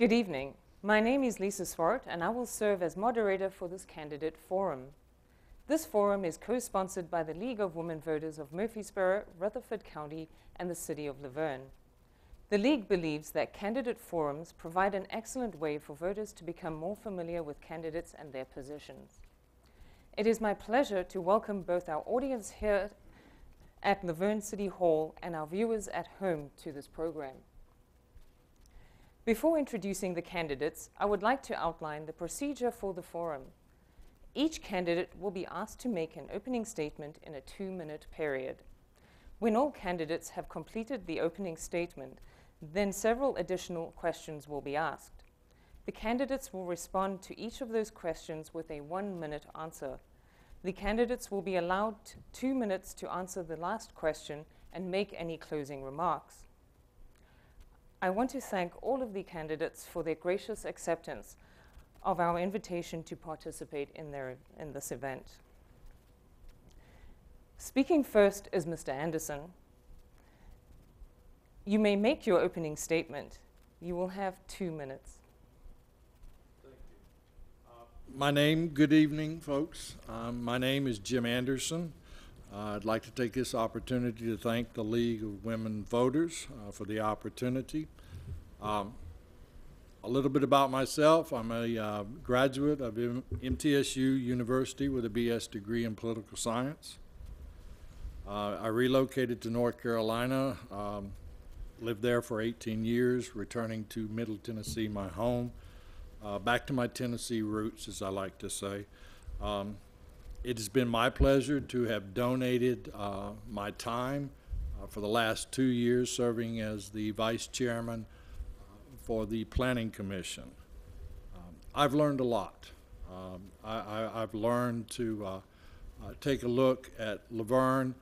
Good evening. My name is Lisa Swart, and I will serve as moderator for this candidate forum. This forum is co-sponsored by the League of Women Voters of Murfreesboro, Rutherford County, and the City of Laverne. The League believes that candidate forums provide an excellent way for voters to become more familiar with candidates and their positions. It is my pleasure to welcome both our audience here at Laverne City Hall and our viewers at home to this program. Before introducing the candidates, I would like to outline the procedure for the forum. Each candidate will be asked to make an opening statement in a 2-minute period. When all candidates have completed the opening statement, then several additional questions will be asked. The candidates will respond to each of those questions with a 1-minute answer. The candidates will be allowed 2 minutes to answer the last question and make any closing remarks. I want to thank all of the candidates for their gracious acceptance of our invitation to participate in this event. Speaking first is Mr. Anderson. You may make your opening statement. You will have 2 minutes. Thank you. Good evening, folks. My name is Jim Anderson. I'd like to take this opportunity to thank the League of Women Voters for the opportunity. A little bit about myself. I'm a graduate of MTSU University with a BS degree in political science. I relocated to North Carolina, lived there for 18 years, returning to Middle Tennessee, my home, back to my Tennessee roots, as I like to say. It has been my pleasure to have donated my time for the last 2 years serving as the vice chairman for the Planning Commission. I've learned a lot. I've learned to take a look at Laverne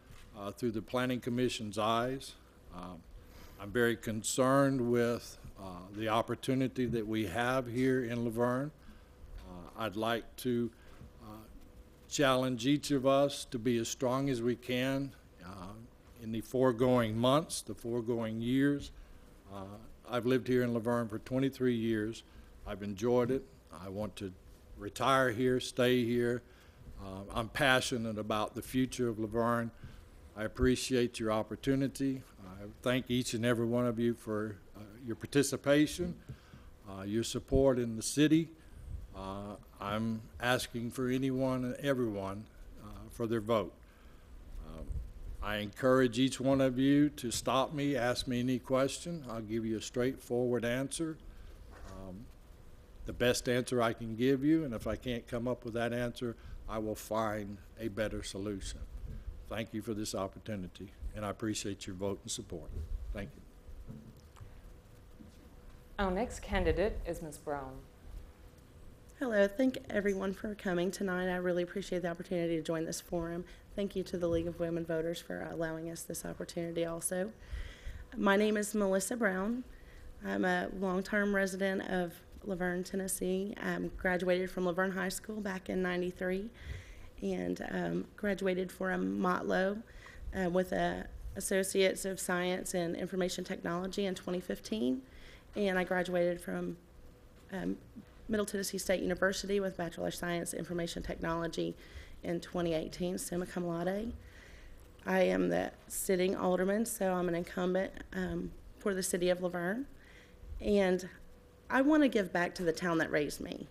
through the Planning Commission's eyes. I'm very concerned with the opportunity that we have here in Laverne. I'd like to challenge each of us to be as strong as we can in the foregoing months, the foregoing years. I've lived here in Laverne for 23 years. I've enjoyed it. I want to retire here, stay here. I'm passionate about the future of Laverne. I appreciate your opportunity. I thank each and every one of you for your participation, your support in the city. I'm asking for anyone and everyone for their vote. I encourage each one of you to stop me, ask me any question. I'll give you a straightforward answer, the best answer I can give you, and if I can't come up with that answer, I will find a better solution. Thank you for this opportunity, and I appreciate your vote and support. Thank you. Our next candidate is Ms. Brown. Hello, thank everyone for coming tonight. I really appreciate the opportunity to join this forum. Thank you to the League of Women Voters for allowing us this opportunity also. My name is Melissa Brown. I'm a long-term resident of Laverne, Tennessee. I graduated from Laverne High School back in '93 and graduated from Motlow with an Associates of Science in Information Technology in 2015. And I graduated from Middle Tennessee State University with Bachelor of Science Information Technology in 2018, summa cum laude. I am the sitting alderman, so I'm an incumbent for the city of Laverne. And I want to give back to the town that raised me.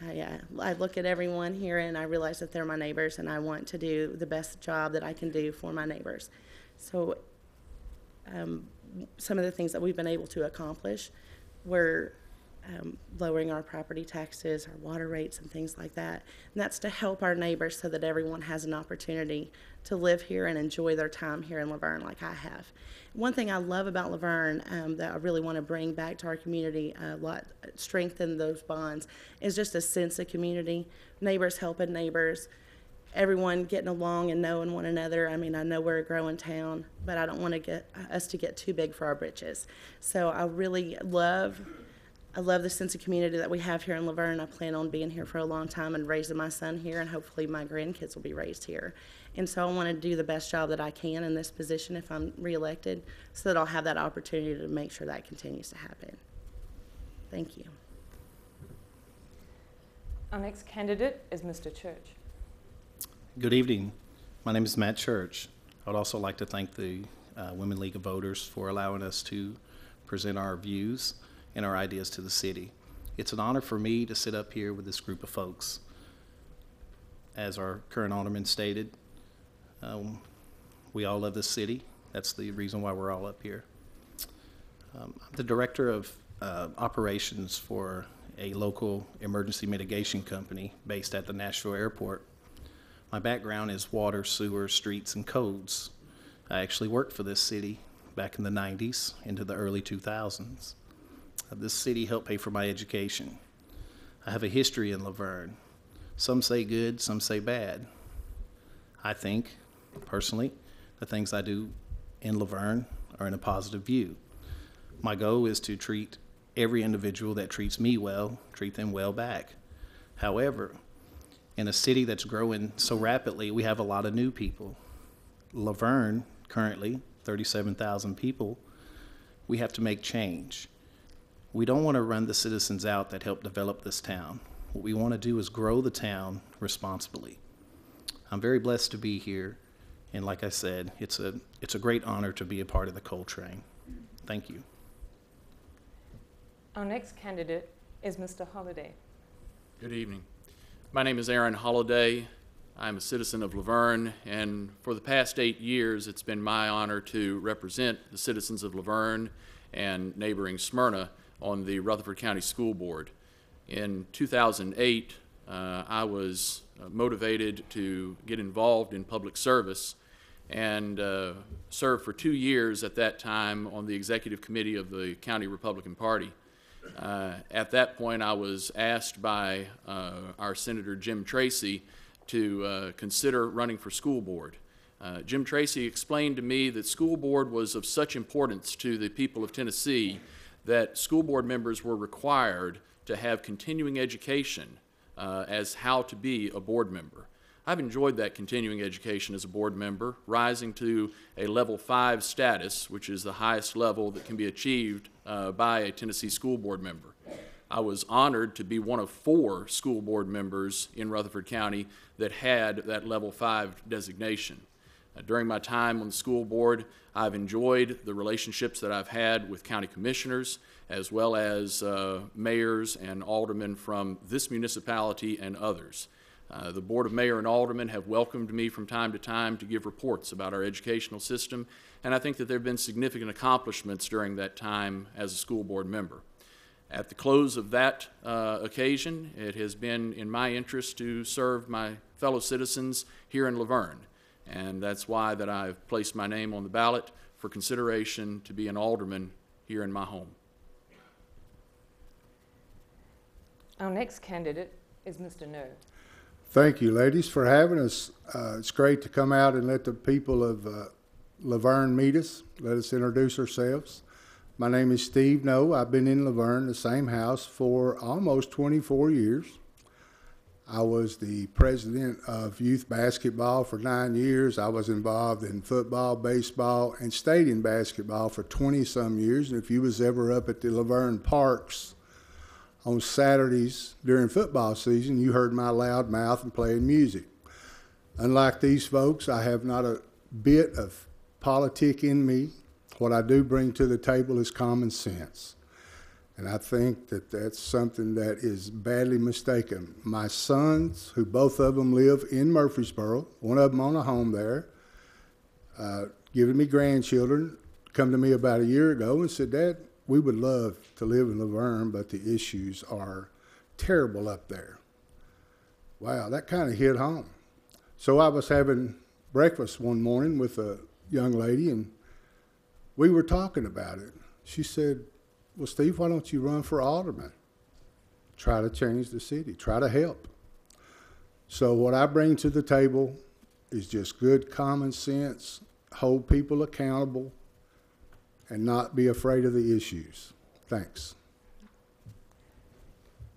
I look at everyone here and I realize that they're my neighbors, and I want to do the best job that I can do for my neighbors. So some of the things that we've been able to accomplish were lowering our property taxes, our water rates, and things like that. And that's to help our neighbors so that everyone has an opportunity to live here and enjoy their time here in Laverne like I have. One thing I love about Laverne that I really want to bring back to our community a lot, strengthen those bonds, is just a sense of community, neighbors helping neighbors, everyone getting along and knowing one another. I mean, I know we're a growing town, but I don't want to get us to get too big for our britches. So I really love the sense of community that we have here in Laverne. I plan on being here for a long time and raising my son here, and hopefully my grandkids will be raised here. And so I want to do the best job that I can in this position if I'm reelected, so that I'll have that opportunity to make sure that continues to happen. Thank you. Our next candidate is Mr. Church. Good evening. My name is Matt Church. I would also like to thank the Women League of Voters for allowing us to present our views and our ideas to the city. It's an honor for me to sit up here with this group of folks. As our current alderman stated, we all love this city. That's the reason why we're all up here. I'm the director of operations for a local emergency mitigation company based at the Nashville airport. My background is water, sewer, streets, and codes. I actually worked for this city back in the 90s into the early 2000s. This city helped pay for my education. I have a history in Laverne. Some say good, some say bad. I think, personally, the things I do in Laverne are in a positive view. My goal is to treat every individual that treats me well, treat them well back. However, in a city that's growing so rapidly, we have a lot of new people. Laverne, currently, 37,000 people, we have to make change. We don't want to run the citizens out that helped develop this town. What we want to do is grow the town responsibly. I'm very blessed to be here, and like I said, it's a great honor to be a part of the Coal Train. Thank you. Our next candidate is Mr. Holliday. Good evening. My name is Aaron Holliday. I'm a citizen of Laverne, and for the past 8 years, it's been my honor to represent the citizens of Laverne and neighboring Smyrna on the Rutherford County School Board. In 2008, I was motivated to get involved in public service and served for 2 years at that time on the executive committee of the County Republican Party. At that point, I was asked by our Senator Jim Tracy to consider running for school board. Jim Tracy explained to me that school board was of such importance to the people of Tennessee that school board members were required to have continuing education as how to be a board member. I've enjoyed that continuing education as a board member, rising to a level 5 status, which is the highest level that can be achieved by a Tennessee school board member. I was honored to be one of 4 school board members in Rutherford County that had that level 5 designation. During my time on the school board, I've enjoyed the relationships that I've had with county commissioners, as well as mayors and aldermen from this municipality and others. The Board of Mayor and Aldermen have welcomed me from time to time to give reports about our educational system, and I think that there have been significant accomplishments during that time as a school board member. At the close of that occasion, it has been in my interest to serve my fellow citizens here in Laverne, and that's why that I've placed my name on the ballot for consideration to be an alderman here in my home. Our next candidate is Mr. No. Thank you, ladies, for having us. It's great to come out and let the people of Laverne meet us. Let us introduce ourselves. My name is Steve No. I've been in Laverne, the same house, for almost 24 years. I was the president of youth basketball for 9 years. I was involved in football, baseball, and stayed in basketball for 20-some years. And if you was ever up at the Laverne Parks on Saturdays during football season, you heard my loud mouth and playing music. Unlike these folks, I have not a bit of politic in me. What I do bring to the table is common sense. And I think that that's something that is badly mistaken. My sons, who both of them live in Murfreesboro, one of them on a home there, giving me grandchildren, come to me about a year ago and said, Dad, we would love to live in Laverne, but the issues are terrible up there. Wow, that kind of hit home. So I was having breakfast one morning with a young lady, and we were talking about it. She said, well, Steve, why don't you run for alderman? Try to change the city, try to help. So what I bring to the table is just good common sense, hold people accountable, and not be afraid of the issues. Thanks.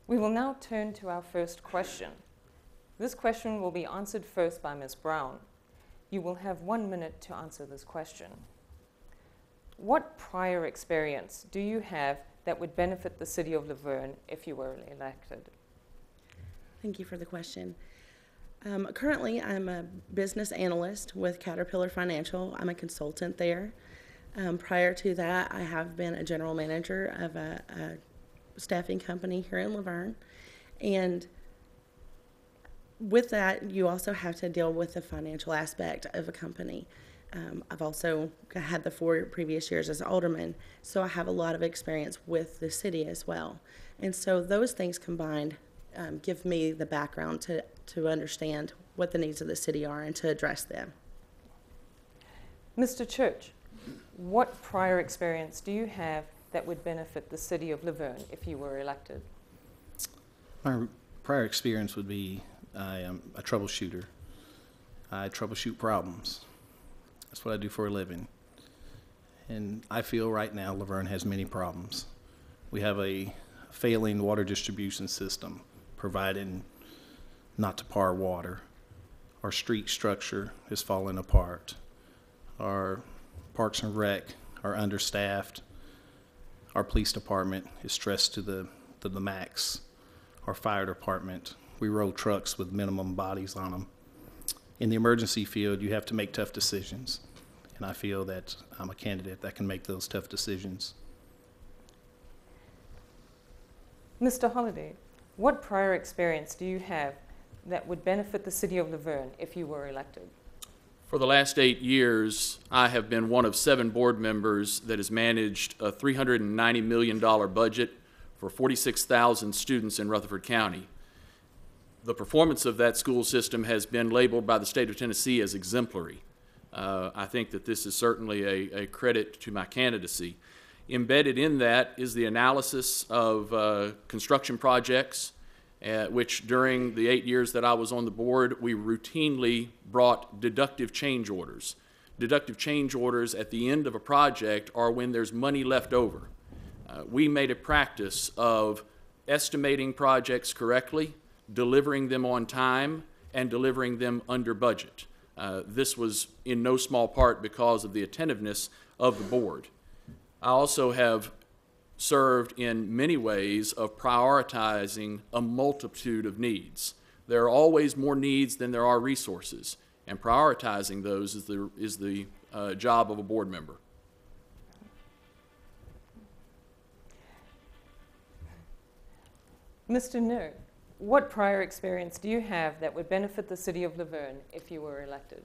We will now turn to our first question. This question will be answered first by Ms. Brown. You will have 1 minute to answer this question. What prior experience do you have that would benefit the city of Laverne if you were elected? Thank you for the question. Currently, I'm a business analyst with Caterpillar Financial. I'm a consultant there. Prior to that, I have been a general manager of a staffing company here in Laverne. And with that, you also have to deal with the financial aspect of a company. I've also had the 4 previous years as alderman, so I have a lot of experience with the city as well. And so those things combined give me the background to understand what the needs of the city are and to address them. Mr. Church, what prior experience do you have that would benefit the city of Laverne if you were elected? My prior experience would be I am a troubleshooter. I troubleshoot problems. That's what I do for a living. And I feel right now Laverne has many problems. We have a failing water distribution system providing not to par water. Our street structure is falling apart. Our parks and rec are understaffed. Our police department is stressed to the max. Our fire department, we roll trucks with minimum bodies on them. In the emergency field, you have to make tough decisions. And I feel that I'm a candidate that can make those tough decisions. Mr. Holliday, what prior experience do you have that would benefit the city of Laverne if you were elected? For the last 8 years, I have been one of 7 board members that has managed a $390 million budget for 46,000 students in Rutherford County. The performance of that school system has been labeled by the state of Tennessee as exemplary. I think that this is certainly a credit to my candidacy. Embedded in that is the analysis of construction projects, which during the 8 years that I was on the board, we routinely brought deductive change orders. Deductive change orders at the end of a project are when there's money left over. We made a practice of estimating projects correctly, delivering them on time, and delivering them under budget. This was in no small part because of the attentiveness of the board. I also have served in many ways of prioritizing a multitude of needs. There are always more needs than there are resources, and prioritizing those is the job of a board member. Mr. No, what prior experience do you have that would benefit the city of Laverne if you were elected?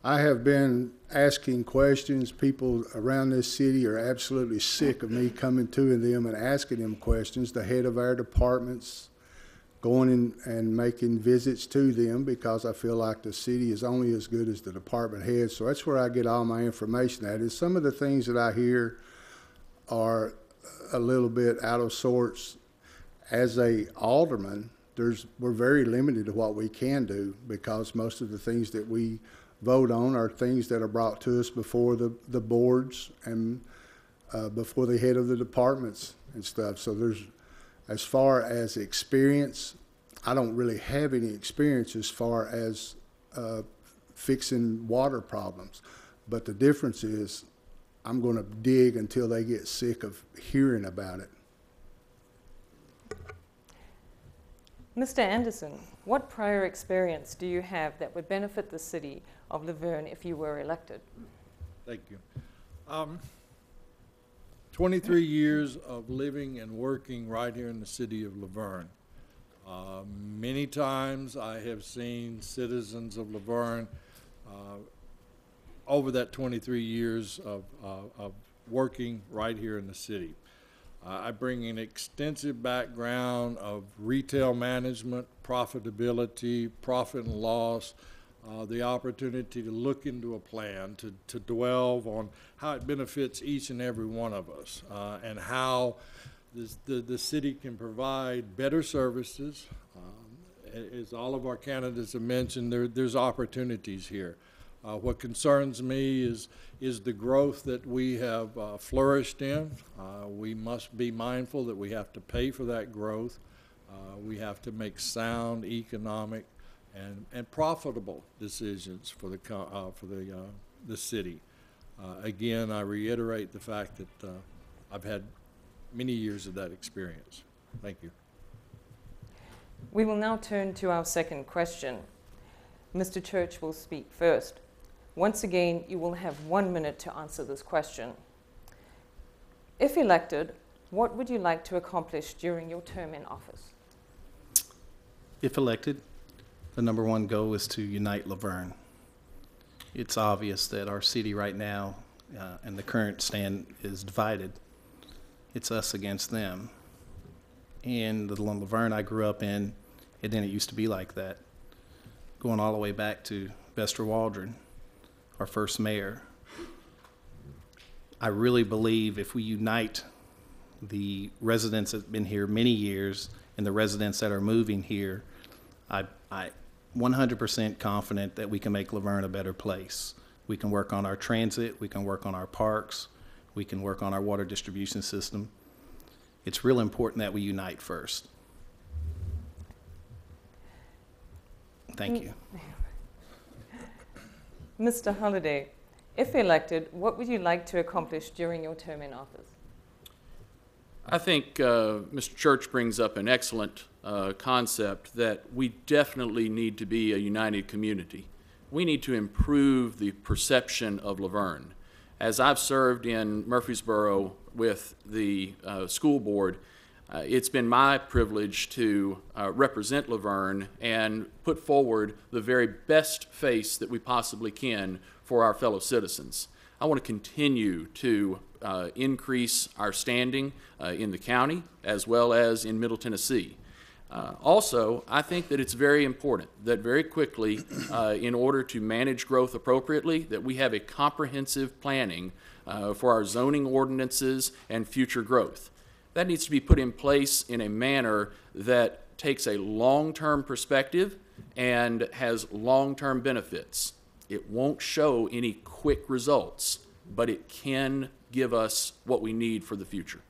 I have been asking questions. People around this city are absolutely sick of me coming to them and asking them questions. The head of our departments, going in and making visits to them, because I feel like the city is only as good as the department head. So that's where I get all my information at. Is some of the things that I hear are a little bit out of sorts. As a alderman, we're very limited to what we can do, because most of the things that we vote on are things that are brought to us before the boards and before the head of the departments and stuff. So as far as experience, I don't really have any experience as far as fixing water problems. But the difference is I'm going to dig until they get sick of hearing about it. Mr. Anderson, what prior experience do you have that would benefit the city of Laverne if you were elected? Thank you. 23 years of living and working right here in the city of Laverne. Many times I have seen citizens of Laverne over that 23 years of working right here in the city. I bring an extensive background of retail management, profitability, profit and loss, the opportunity to look into a plan, to delve on how it benefits each and every one of us, and how the city can provide better services. As all of our candidates have mentioned, there's opportunities here. What concerns me is the growth that we have flourished in. We must be mindful that we have to pay for that growth. We have to make sound economic and profitable decisions for the city. Again, I reiterate the fact that I've had many years of that experience. Thank you. We will now turn to our second question. Mr. Church will speak first. Once again, you will have 1 minute to answer this question. If elected, what would you like to accomplish during your term in office? If elected, the number one goal is to unite Laverne. It's obvious that our city right now and the current stand is divided. It's us against them. In the Laverne I grew up in, it didn't used to be like that. Going all the way back to Bester Waldron, our first mayor. I really believe if we unite the residents that have been here many years and the residents that are moving here, I'm 100% confident that we can make Laverne a better place. We can work on our transit, we can work on our parks, we can work on our water distribution system. It's real important that we unite first. Thank you. Mr. Holliday, if elected, what would you like to accomplish during your term in office? I think Mr. Church brings up an excellent concept that we definitely need to be a united community. We need to improve the perception of Laverne. As I've served in Murfreesboro with the school board, it's been my privilege to represent Laverne and put forward the very best face that we possibly can for our fellow citizens. I want to continue to increase our standing in the county as well as in Middle Tennessee. Also, I think that it's very important that very quickly, in order to manage growth appropriately, that we have a comprehensive planning for our zoning ordinances and future growth. That needs to be put in place in a manner that takes a long-term perspective and has long-term benefits. It won't show any quick results, but it can give us what we need for the future.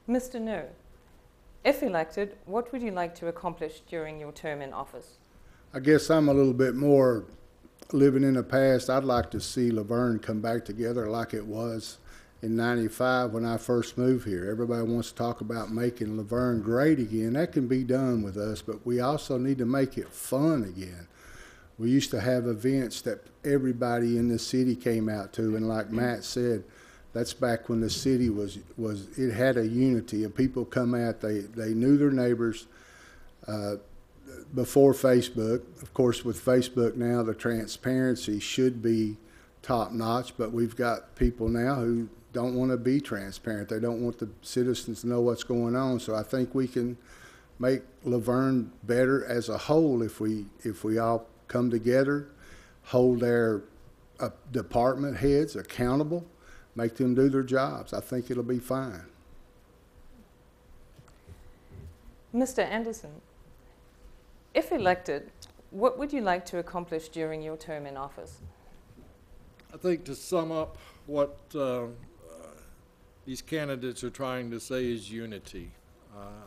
Mr. No, if elected, what would you like to accomplish during your term in office? I guess I'm a little bit more living in the past. I'd like to see Laverne come back together like it was in '95 when I first moved here. Everybody wants to talk about making Laverne great again. That can be done with us, but we also need to make it fun again. We used to have events that everybody in the city came out to, and like Matt said, that's back when the city it had a unity, and people come out, they knew their neighbors before Facebook. Of course, with Facebook now, the transparency should be top notch, but we've got people now who don't want to be transparent. They don't want the citizens to know what's going on. So I think we can make Laverne better as a whole if we all come together, hold their department heads accountable, make them do their jobs. I think it'll be fine. Mr. Anderson, if elected, what would you like to accomplish during your term in office? I think to sum up what these candidates are trying to say is unity.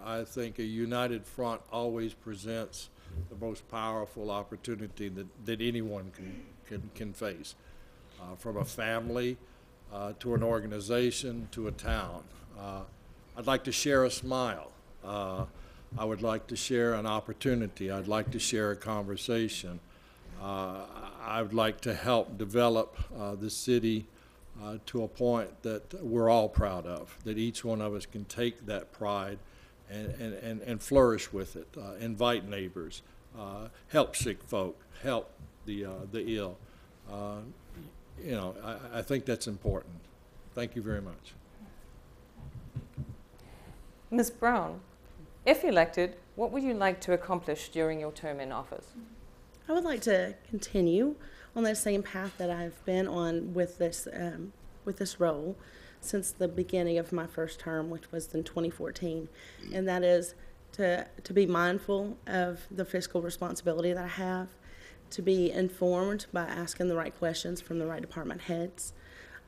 I think a united front always presents the most powerful opportunity that anyone can face, from a family to an organization to a town. I'd like to share a smile. I would like to share an opportunity. I'd like to share a conversation. I would like to help develop the city to a point that we're all proud of, that each one of us can take that pride and flourish with it, invite neighbors, help sick folk, help the ill. You know, I think that's important. Thank you very much. Ms. Brown, if elected, what would you like to accomplish during your term in office? I would like to continue on that same path that I've been on with this role since the beginning of my first term, which was in 2014, and that is to be mindful of the fiscal responsibility that I have, to be informed by asking the right questions from the right department heads.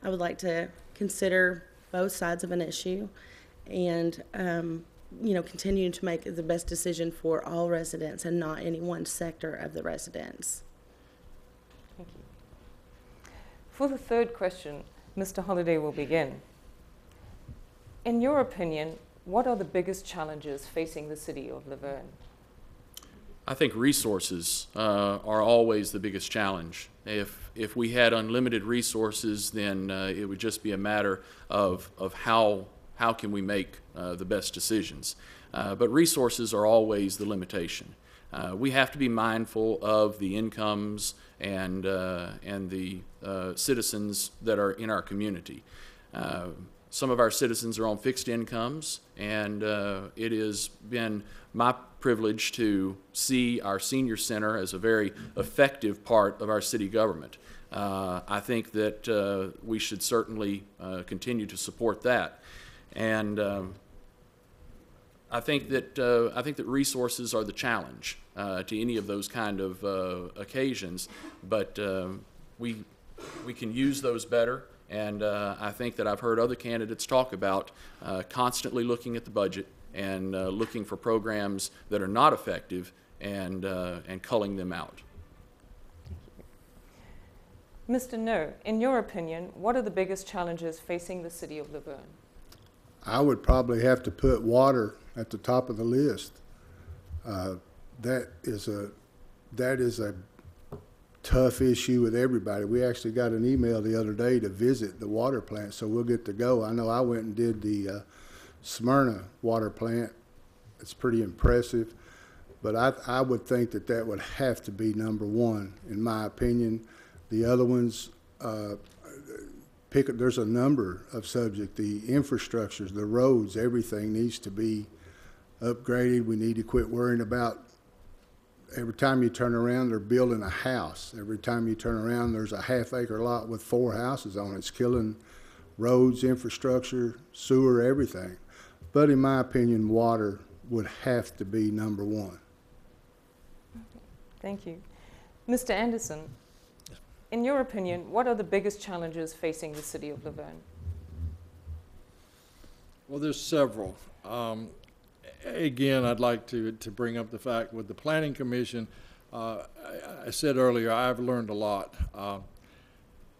I would like to consider both sides of an issue and continue to make the best decision for all residents and not any one sector of the residents. Thank you. For the third question, Mr. Holliday will begin. In your opinion, what are the biggest challenges facing the city of Laverne? I think resources are always the biggest challenge. If we had unlimited resources, then it would just be a matter of how can we make the best decisions. But resources are always the limitation. We have to be mindful of the incomes and the citizens that are in our community. Some of our citizens are on fixed incomes, and it has been my privilege to see our senior center as a very effective part of our city government. I think that we should certainly continue to support that, and I think that resources are the challenge to any of those kind of occasions, but we can use those better. And I think that I've heard other candidates talk about constantly looking at the budget and looking for programs that are not effective and culling them out. Mr. No, in your opinion, what are the biggest challenges facing the city of Laverne? I would probably have to put water at the top of the list. That is a tough issue with everybody. We actually got an email the other day to visit the water plant, so we'll get to go. I know I went and did the Smyrna water plant. It's pretty impressive, but I would think that would have to be number one, in my opinion. The other ones, there's a number of subjects. The infrastructures, the roads, everything needs to be upgraded. We need to quit worrying about every time you turn around, they're building a house. Every time you turn around, there's a half-acre lot with 4 houses on it. It's killing roads, infrastructure, sewer, everything. But in my opinion, water would have to be number one. Thank you. Mr. Anderson, in your opinion, what are the biggest challenges facing the city of Laverne? Well, there's several. Again, I'd like to bring up the fact with the Planning Commission, I said earlier, I've learned a lot.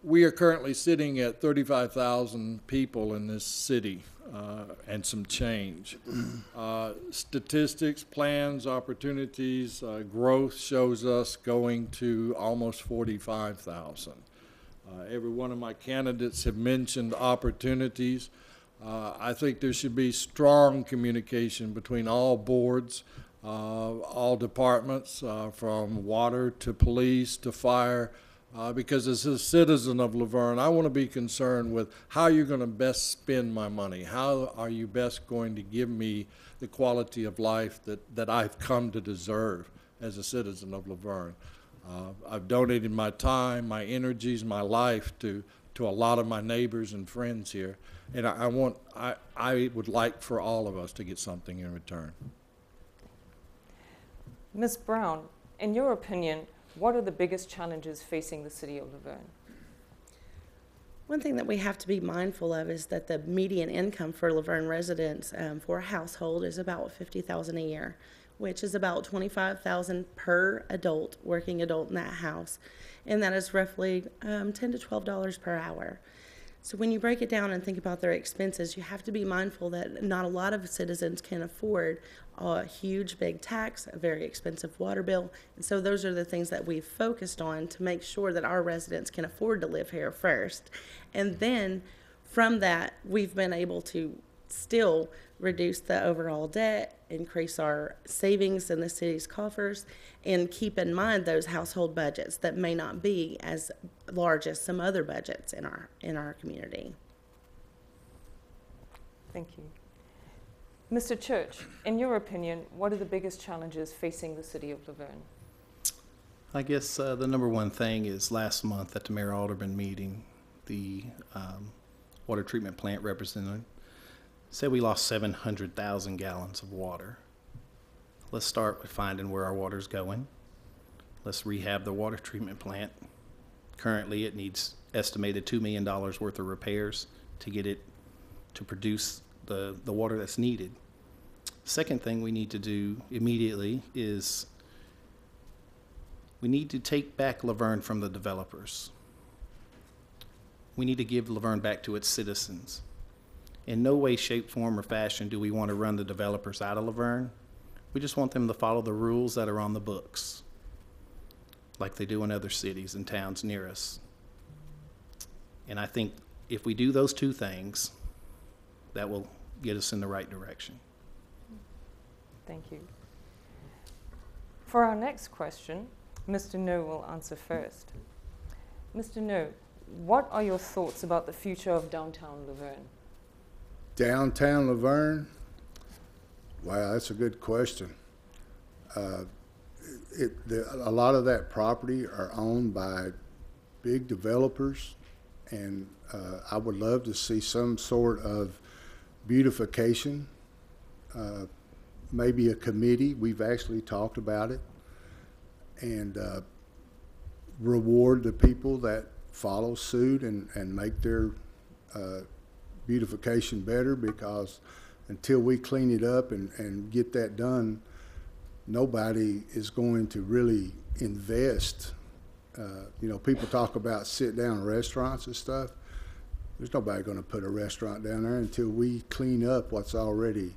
We are currently sitting at 35,000 people in this city and some change. Statistics, plans, opportunities, growth shows us going to almost 45,000. Every one of my candidates have mentioned opportunities. I think there should be strong communication between all boards, all departments, from water to police to fire, because as a citizen of Laverne, I want to be concerned with how you're going to best spend my money. How are you best going to give me the quality of life that I've come to deserve as a citizen of Laverne? I've donated my time, my energies, my life to a lot of my neighbors and friends here. And I would like for all of us to get something in return. Ms. Brown, in your opinion, what are the biggest challenges facing the city of Laverne? One thing that we have to be mindful of is that the median income for Laverne residents for a household is about $50,000 a year, which is about $25,000 per adult, working adult in that house, and that is roughly $10 to $12 per hour. So when you break it down and think about their expenses, you have to be mindful that not a lot of citizens can afford a huge big tax, a very expensive water bill. And so those are the things that we've focused on to make sure that our residents can afford to live here first. And then from that, we've been able to still reduce the overall debt, increase our savings in the city's coffers, and keep in mind those household budgets that may not be as large as some other budgets in our community. Thank you. Mr. Church, in your opinion, what are the biggest challenges facing the city of Laverne? I guess the number one thing is last month at the Mayor Alderman meeting, the water treatment plant representative said we lost 700,000 gallons of water. Let's start with finding where our water's going. Let's rehab the water treatment plant. Currently, it needs estimated $2 million worth of repairs to get it to produce the water that's needed. Second thing we need to do immediately is we need to take back Laverne from the developers. We need to give Laverne back to its citizens. In no way, shape, form, or fashion do we want to run the developers out of Laverne. We just want them to follow the rules that are on the books, like they do in other cities and towns near us. And I think if we do those two things, that will get us in the right direction. Thank you. For our next question, Mr. No will answer first. Mr. No, what are your thoughts about the future of downtown Laverne? Downtown Laverne? Wow, that's a good question. A lot of that property are owned by big developers, and I would love to see some sort of beautification, maybe a committee. We've actually talked about it, and reward the people that follow suit and make their beautification better, because until we clean it up and get that done, nobody is going to really invest. You know, people talk about sit-down restaurants and stuff. There's nobody going to put a restaurant down there until we clean up what's already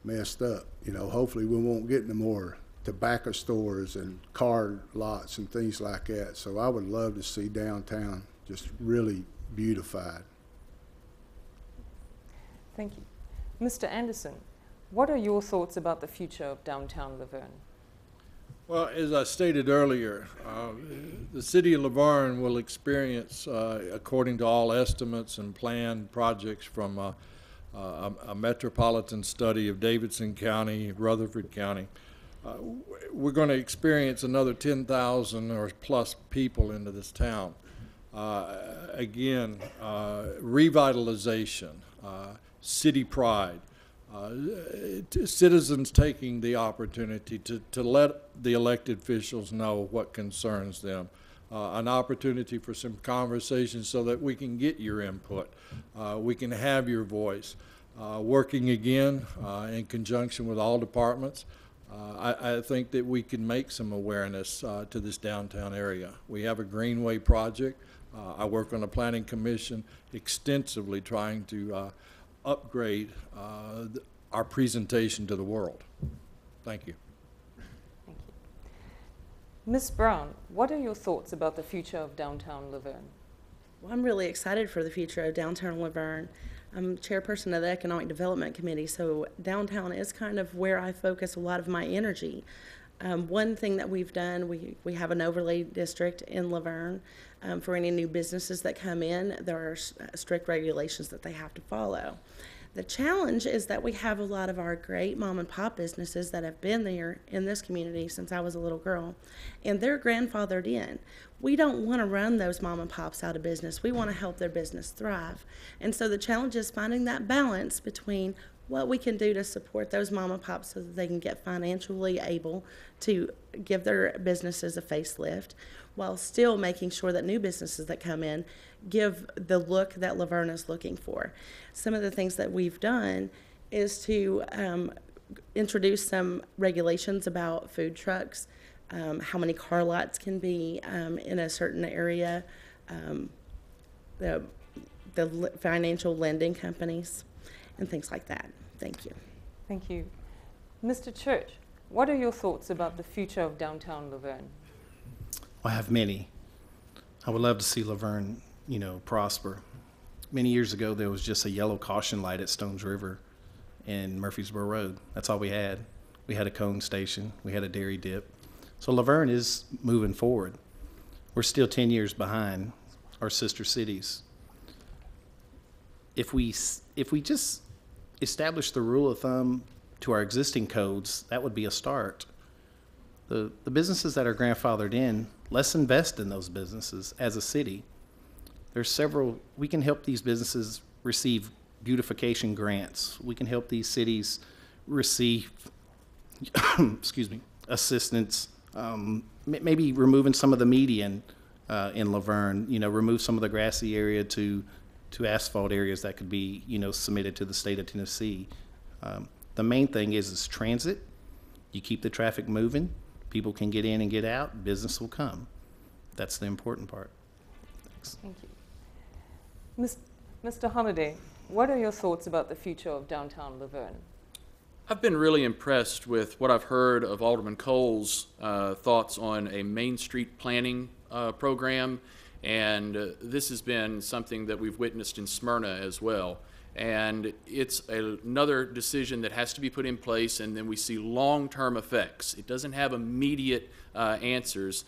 messed up. You know, hopefully we won't get no more tobacco stores and car lots and things like that. So I would love to see downtown just really beautified. Thank you. Mr. Anderson, what are your thoughts about the future of downtown Laverne? Well, as I stated earlier, the city of Laverne will experience, according to all estimates and planned projects from a metropolitan study of Davidson County, Rutherford County, we're going to experience another 10,000 or plus people into this town. Again, revitalization, city pride, citizens taking the opportunity to let the elected officials know what concerns them, an opportunity for some conversation so that we can get your input, we can have your voice, working again in conjunction with all departments. I think that we can make some awareness to this downtown area. We have a Greenway project. I work on a planning commission extensively trying to upgrade our presentation to the world. Thank you. Thank you. Ms. Brown, what are your thoughts about the future of downtown Laverne? Well, I'm really excited for the future of downtown Laverne. I'm chairperson of the Economic Development Committee, so downtown is kind of where I focus a lot of my energy. One thing that we've done, we have an overlay district in Laverne. For any new businesses that come in, there are strict regulations that they have to follow. The challenge is that we have a lot of our great mom and pop businesses that have been there in this community since I was a little girl, and they're grandfathered in. We don't want to run those mom and pops out of business. We want to help their business thrive. And so the challenge is finding that balance between what we can do to support those mom and pops so that they can get financially able to give their businesses a facelift, while still making sure that new businesses that come in give the look that Laverne is looking for. Some of the things that we've done is to introduce some regulations about food trucks, how many car lots can be in a certain area, the financial lending companies, and things like that. Thank you. Thank you. Mr. Church, what are your thoughts about the future of downtown Laverne? I have many. I would love to see Laverne, prosper. Many years ago, there was just a yellow caution light at Stones River and Murfreesboro Road. That's all we had. We had a cone station. We had a dairy dip. So Laverne is moving forward. We're still 10 years behind our sister cities. If we just establish the rule of thumb to our existing codes, that would be a start. The businesses that are grandfathered in, let's invest in those businesses as a city. There's several, we can help these businesses receive beautification grants. We can help these cities receive, assistance, maybe removing some of the median in Laverne, remove some of the grassy area to asphalt areas that could be, submitted to the state of Tennessee. The main thing is transit. You keep the traffic moving. People can get in and get out. Business will come. That's the important part. Thanks. Thank you. Mr. Holliday, what are your thoughts about the future of downtown Laverne? I've been really impressed with what I've heard of Alderman Cole's thoughts on a Main Street planning program, and this has been something that we've witnessed in Smyrna as well. And it's another decision that has to be put in place, and then we see long-term effects. It doesn't have immediate answers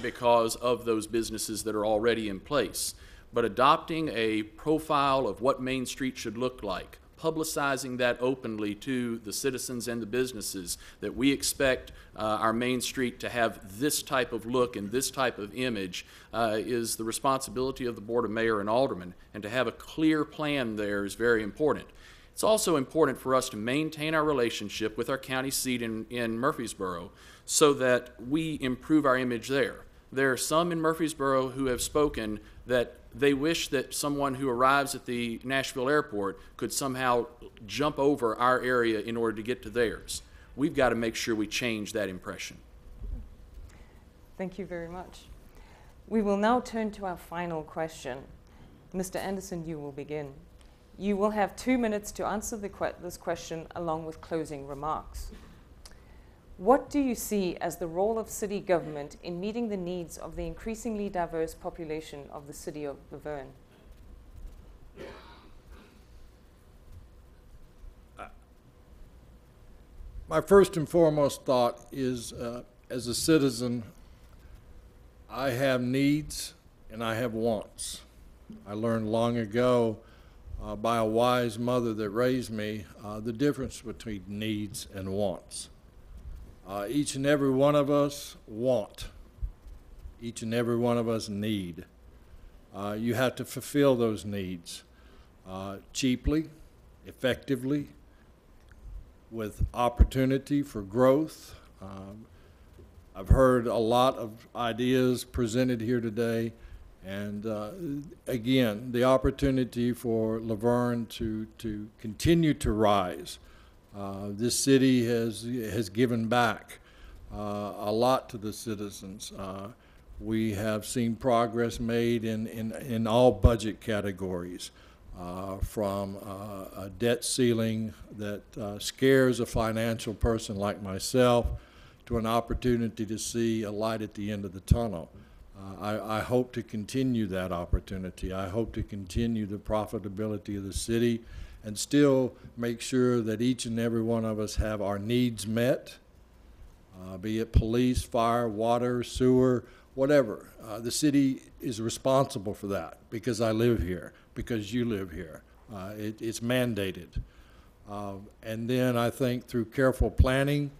because of those businesses that are already in place. But adopting a profile of what Main Street should look like, publicizing that openly to the citizens and the businesses, that we expect our Main Street to have this type of look and this type of image is the responsibility of the Board of Mayor and Aldermen, and to have a clear plan there is very important. It's also important for us to maintain our relationship with our county seat in Murfreesboro so that we improve our image there. There are some in Murfreesboro who have spoken that they wish that someone who arrives at the Nashville airport could somehow jump over our area in order to get to theirs. We've got to make sure we change that impression. Thank you very much. We will now turn to our final question. Mr. Anderson, you will begin. You will have 2 minutes to answer this question along with closing remarks. What do you see as the role of city government in meeting the needs of the increasingly diverse population of the city of Laverne? My first and foremost thought is, as a citizen, I have needs and I have wants. I learned long ago by a wise mother that raised me the difference between needs and wants. Each and every one of us want. Each and every one of us need. You have to fulfill those needs cheaply, effectively, with opportunity for growth. I've heard a lot of ideas presented here today, and again, the opportunity for Laverne to continue to rise. This city has given back a lot to the citizens. We have seen progress made in all budget categories, from a debt ceiling that scares a financial person like myself to an opportunity to see a light at the end of the tunnel. I hope to continue that opportunity. I hope to continue the profitability of the city and still make sure that each and every one of us have our needs met, be it police, fire, water, sewer, whatever. The city is responsible for that because I live here, because you live here. It's mandated. And then I think through careful planning,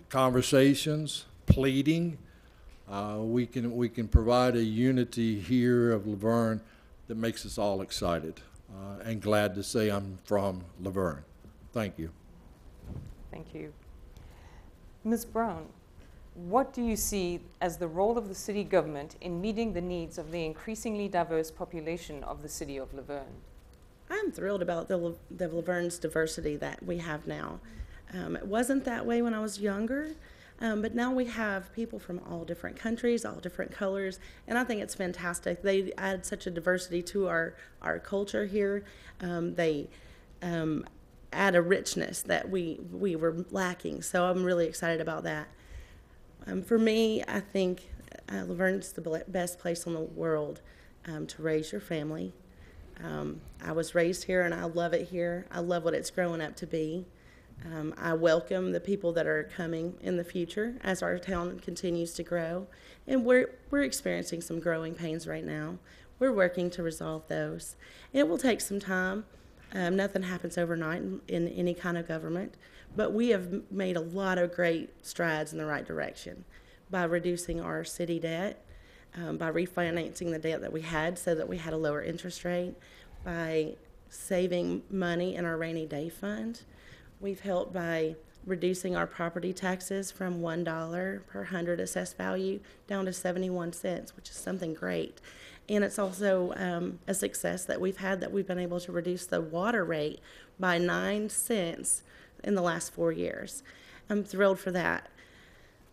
conversations, pleading, we can provide a unity here of Laverne that makes us all excited. And glad to say I'm from Laverne. Thank you. Thank you. Ms. Brown, what do you see as the role of the city government in meeting the needs of the increasingly diverse population of the city of Laverne? I'm thrilled about the Laverne's diversity that we have now. It wasn't that way when I was younger, but now we have people from all different countries, all different colors, and I think it's fantastic. They add such a diversity to our culture here. They add a richness that we were lacking, so I'm really excited about that. For me, I think Laverne's the best place in the world to raise your family. I was raised here and I love it here. I love what it's growing up to be. I welcome the people that are coming in the future as our town continues to grow. And we're experiencing some growing pains right now. We're working to resolve those. It will take some time. Nothing happens overnight in any kind of government. But we have made a lot of great strides in the right direction by reducing our city debt, by refinancing the debt that we had so that we had a lower interest rate, by saving money in our rainy day fund. We've helped by reducing our property taxes from $1 per 100 assessed value down to 71 cents, which is something great. And it's also a success that we've had that we've been able to reduce the water rate by 9 cents in the last 4 years. I'm thrilled for that.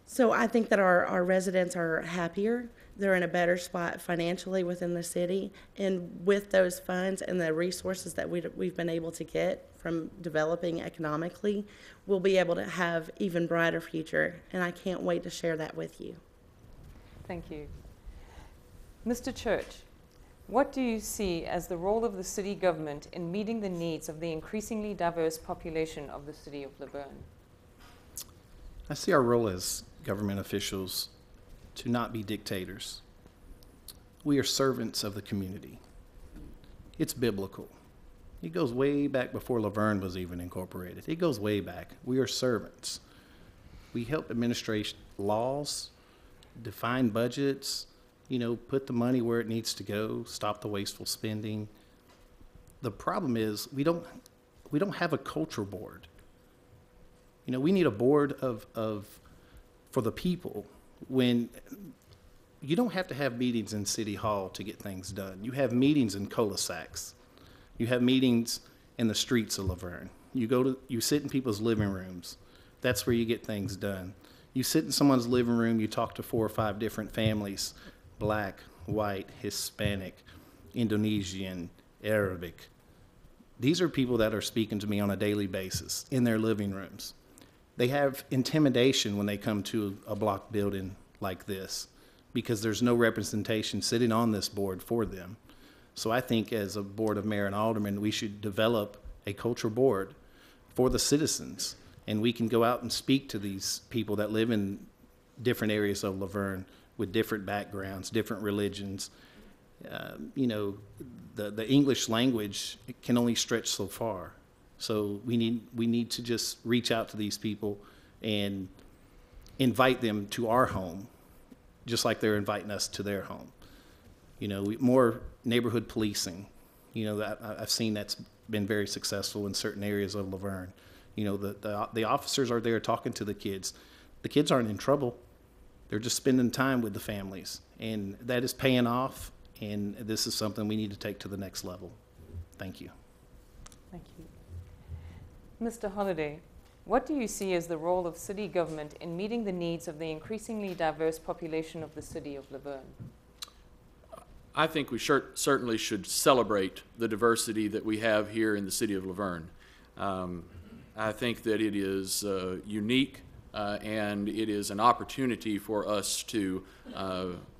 So I think that our residents are happier. they're in a better spot financially within the city. And with those funds and the resources that we've been able to get from developing economically, we'll be able to have even brighter future. And I can't wait to share that with you. Thank you. Mr. Church, what do you see as the role of the city government in meeting the needs of the increasingly diverse population of the city of Laverne? I see our role as government officials to not be dictators. We are servants of the community. It's biblical. It goes way back before Laverne was even incorporated. It goes way back. We are servants. We help administrate laws, define budgets, put the money where it needs to go, stop the wasteful spending. The problem is we don't have a culture board. We need a board for the people. When you don't have to have meetings in City Hall to get things done. You have meetings in cul-de-sacs. You have meetings in the streets of Laverne. You sit in people's living rooms. That's where you get things done. You sit in someone's living room, you talk to 4 or 5 different families, black, white, Hispanic, Indonesian, Arabic. These are people that are speaking to me on a daily basis in their living rooms. They have intimidation when they come to a block building like this because there's no representation sitting on this board for them. So I think as a board of mayor and aldermen, we should develop a culture board for the citizens. And we can go out and speak to these people that live in different areas of Laverne with different backgrounds, different religions. The English language can only stretch so far. So we need to just reach out to these people and invite them to our home, just like they're inviting us to their home. More neighborhood policing. I've seen that's been very successful in certain areas of Laverne. The officers are there talking to the kids. The kids aren't in trouble. They're just spending time with the families, and that is paying off. And this is something we need to take to the next level. Thank you. Thank you. Mr. Holliday, what do you see as the role of city government in meeting the needs of the increasingly diverse population of the city of Laverne? I think we certainly should celebrate the diversity that we have here in the city of Laverne. I think that it is unique and it is an opportunity for us to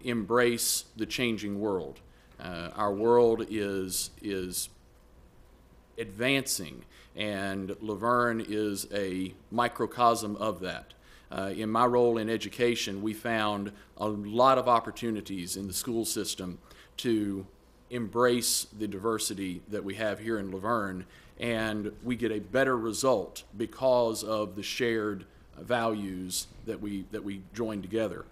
embrace the changing world. Our world is advancing, and Laverne is a microcosm of that. In my role in education, we found a lot of opportunities in the school system to embrace the diversity that we have here in Laverne, and we get a better result because of the shared values that we join together.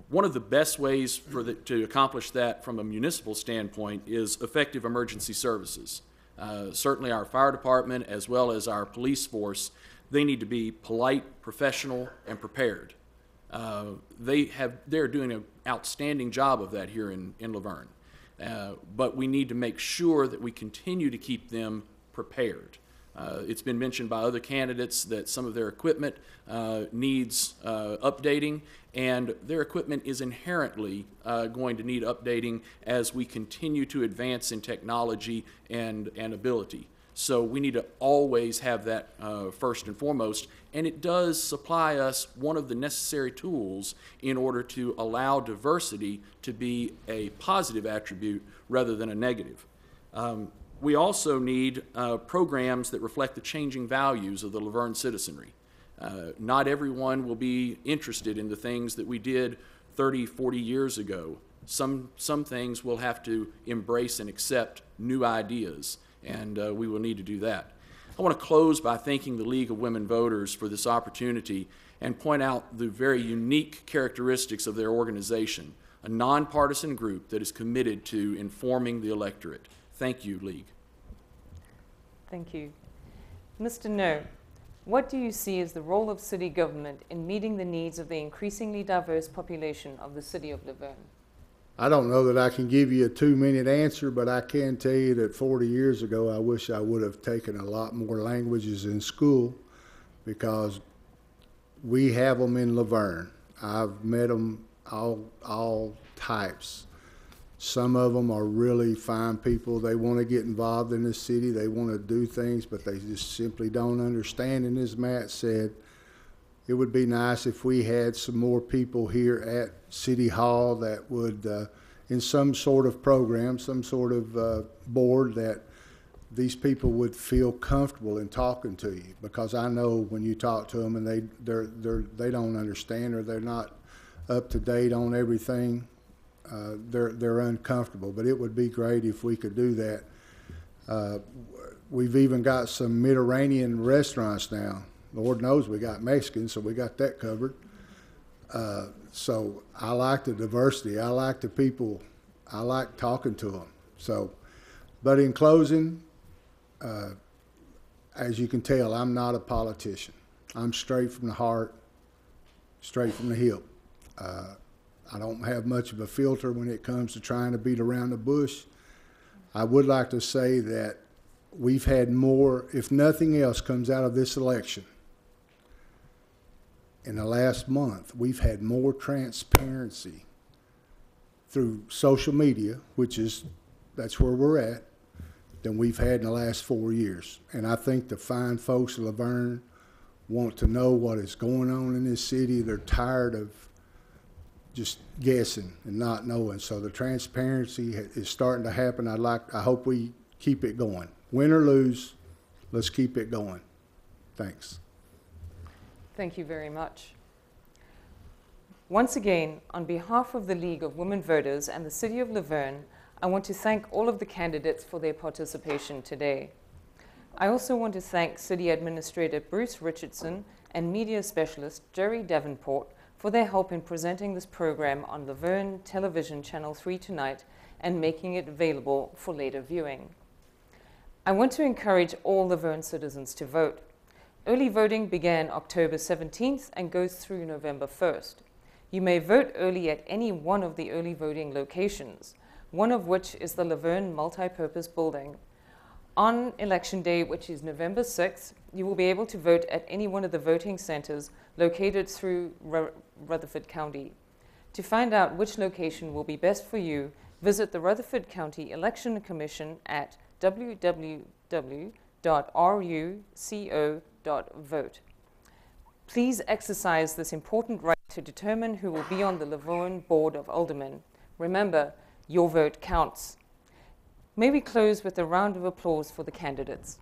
One of the best ways to accomplish that from a municipal standpoint is effective emergency services. Certainly our fire department as well as our police force, they need to be polite, professional, and prepared. They're doing an outstanding job of that here in Laverne. But we need to make sure that we continue to keep them prepared. It's been mentioned by other candidates that some of their equipment needs updating, and their equipment is inherently going to need updating as we continue to advance in technology and ability. So we need to always have that first and foremost, and it does supply us one of the necessary tools in order to allow diversity to be a positive attribute rather than a negative. We also need programs that reflect the changing values of the Laverne citizenry. Not everyone will be interested in the things that we did 30, 40 years ago. Some things we'll have to embrace and accept new ideas, and we will need to do that. I want to close by thanking the League of Women Voters for this opportunity and point out the very unique characteristics of their organization, a nonpartisan group that is committed to informing the electorate. Thank you, League. Thank you. Mr. No, what do you see as the role of city government in meeting the needs of the increasingly diverse population of the city of Laverne? I don't know that I can give you a 2-minute answer, but I can tell you that 40 years ago, I wish I would have taken a lot more languages in school because we have them in Laverne. I've met them all types. Some of them are really fine people. They want to get involved in this city. They want to do things, but they just simply don't understand. And as Matt said, it would be nice if we had some more people here at City Hall that would, in some sort of program, some sort of board, that these people would feel comfortable in talking to you. Because I know when you talk to them and they don't understand, or they're not up to date on everything, they're uncomfortable. But it would be great if we could do that. We've even got some Mediterranean restaurants now. Lord knows we got Mexican, so we got that covered. So I like the diversity. I like the people. I like talking to them. So, but in closing, as you can tell, I'm not a politician. I'm straight from the heart, straight from the hip. I don't have much of a filter when it comes to trying to beat around the bush. I would like to say that we've had more, if nothing else comes out of this election, in the last month, we've had more transparency through social media, that's where we're at, than we've had in the last 4 years. And I think the fine folks of Laverne want to know what is going on in this city. They're tired of just guessing and not knowing. So the transparency is starting to happen. I hope we keep it going. Win or lose, let's keep it going. Thanks. Thank you very much. Once again, on behalf of the League of Women Voters and the City of Laverne, I want to thank all of the candidates for their participation today. I also want to thank City Administrator Bruce Richardson and Media Specialist Jerry Davenport for their help in presenting this program on Laverne Television Channel 3 tonight and making it available for later viewing. I want to encourage all Laverne citizens to vote. Early voting began October 17th and goes through November 1st. You may vote early at any one of the early voting locations, one of which is the Laverne Multipurpose Building. On Election Day, which is November 6th, you will be able to vote at any one of the voting centers located through Rutherford County. To find out which location will be best for you, visit the Rutherford County Election Commission at www.ruco.vote. Please exercise this important right to determine who will be on the Laverne Board of Aldermen. Remember, your vote counts. May we close with a round of applause for the candidates.